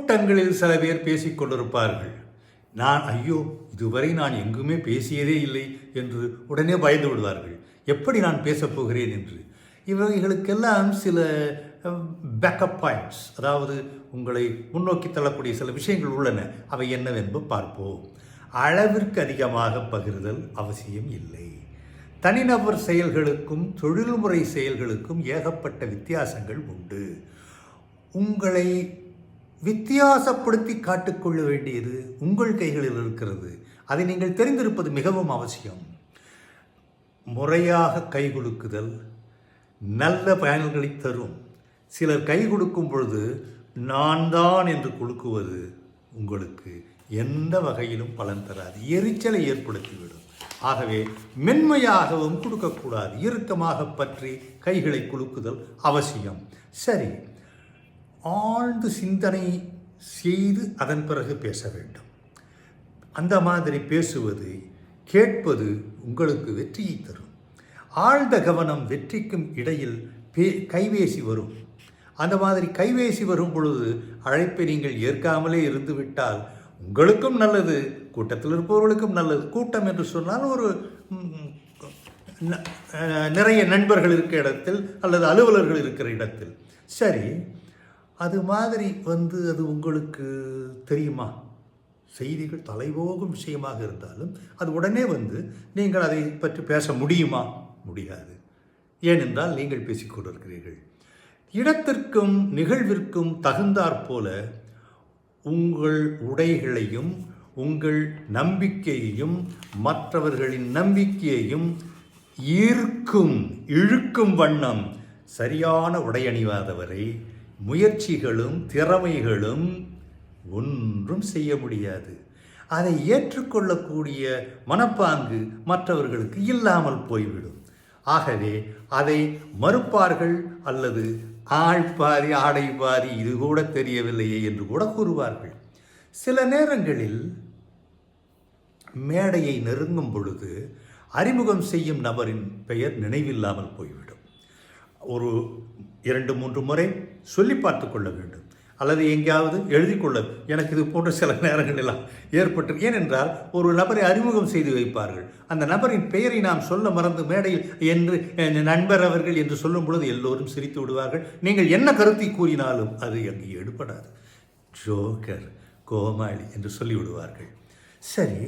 கூட்டங்களில் சில பேர் பேசிக் கொண்டிருப்பார்கள். நான் ஐயோ, இதுவரை நான் எங்குமே பேசியதே இல்லை என்று உடனே பயந்து விடுவார்கள். எப்படி நான் பேசப் போகிறேன் என்று. இவைகளுக்கெல்லாம் சில பேக்கப் பாயிண்ட்ஸ், அதாவது உங்களை முன்னோக்கி தள்ளக்கூடிய சில விஷயங்கள் உள்ளன. அவை என்னவென்பது பார்ப்போம். அளவிற்கு அதிகமாக பகிர்தல் அவசியம் இல்லை. தனிநபர் செயல்களுக்கும் தொழில்முறை செயல்களுக்கும் ஏகப்பட்ட வித்தியாசங்கள் உண்டு. உங்களை வித்தியாசப்படுத்தி காட்டிக்கொள்ள வேண்டியது உங்கள் கைகளில் இருக்கிறது. அதை நீங்கள் தெரிந்திருப்பது மிகவும் அவசியம். முறையாக கை கொடுக்குதல் நல்ல பயன்களை தரும். சிலர் கை கொடுக்கும் பொழுது நான் தான் என்று கொடுக்குவது உங்களுக்கு எந்த வகையிலும் பலன் தராது, எரிச்சலை ஏற்படுத்திவிடும். ஆகவே மென்மையாகவும் கொடுக்கக்கூடாது, இறுக்கமாக பற்றி கைகளை குலுக்குதல் அவசியம். சரி, ஆழ்ந்து சிந்தனை செய்து அதன் பிறகு பேச வேண்டும். அந்த மாதிரி பேசுவது கேட்பது உங்களுக்கு வெற்றியை தரும். ஆழ்ந்த கவனம் வெற்றிக்கும் இடையில் கைவேசி வரும். அந்த மாதிரி கைவேசி வரும் பொழுது அழைப்பை நீங்கள் ஏற்காமலே இருந்துவிட்டால் உங்களுக்கும் நல்லது, கூட்டத்தில் இருப்பவர்களுக்கும் நல்லது. கூட்டம் என்று சொன்னால் ஒரு நிறைய நண்பர்கள் இருக்கிற இடத்தில் அல்லது அலுவலர்கள் இருக்கிற இடத்தில். சரி, அது மாதிரி அது உங்களுக்கு தெரியுமா? செய்திகள் தலைபோகும் விஷயமாக இருந்தாலும் அது உடனே நீங்கள் அதை பற்றி பேச முடியுமா? முடியாது. ஏனென்றால் நீங்கள் பேசிக்கொண்டிருக்கிறீர்கள். இடத்திற்கும் நிகழ்விற்கும் தகுந்தாற்போல உங்கள் உடைகளையும் உங்கள் நம்பிக்கையையும் மற்றவர்களின் நம்பிக்கையையும் இழுக்கும் வண்ணம் சரியான உடை அணிவாதவரை முயற்சிகளும் திறமைகளும் ஒன்றும் செய்ய முடியாது. அதை ஏற்றுக்கொள்ளக்கூடிய மனப்பாங்கு மற்றவர்களுக்கு இல்லாமல் போய்விடும். ஆகவே அதை மறுப்பார்கள், அல்லது ஆள் பாதி ஆடை பாதி, இது கூட தெரியவில்லையே என்று கூட கூறுவார்கள். சில நேரங்களில் மேடையை நெருங்கும் பொழுது அறிமுகம் செய்யும் நபரின் பெயர் நினைவில்லாமல் போய்விடும். ஒரு 2-3 முறை சொல்லி பார்த்து கொள்ள வேண்டும், அல்லது எங்கேயாவது எழுதி கொள்ள. எனக்கு இது போன்ற சில நேரங்களெல்லாம் ஏற்பட்டு, ஏனென்றால் ஒரு நபரை அறிமுகம் செய்து வைப்பார்கள். அந்த நபரின் பெயரை நாம் சொல்ல மறந்து மேடையில் என்று நண்பர் அவர்கள் என்று சொல்லும் பொழுது எல்லோரும் சிரித்து விடுவார்கள். நீங்கள் என்ன கருத்தை கூறினாலும் அது அங்கே எடுபடாது. ஜோக்கர், கோமாளி என்று சொல்லிவிடுவார்கள். சரி,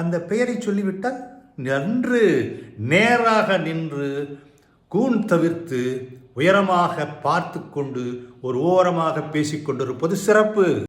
அந்த பெயரை சொல்லிவிட்டால் நன்று நேராக நின்று கூன் தவிர்த்து உயரமாக பார்த்து கொண்டு ஒரு ஓரமாக பேசிக்கொண்டிருப்பது சிறப்பு.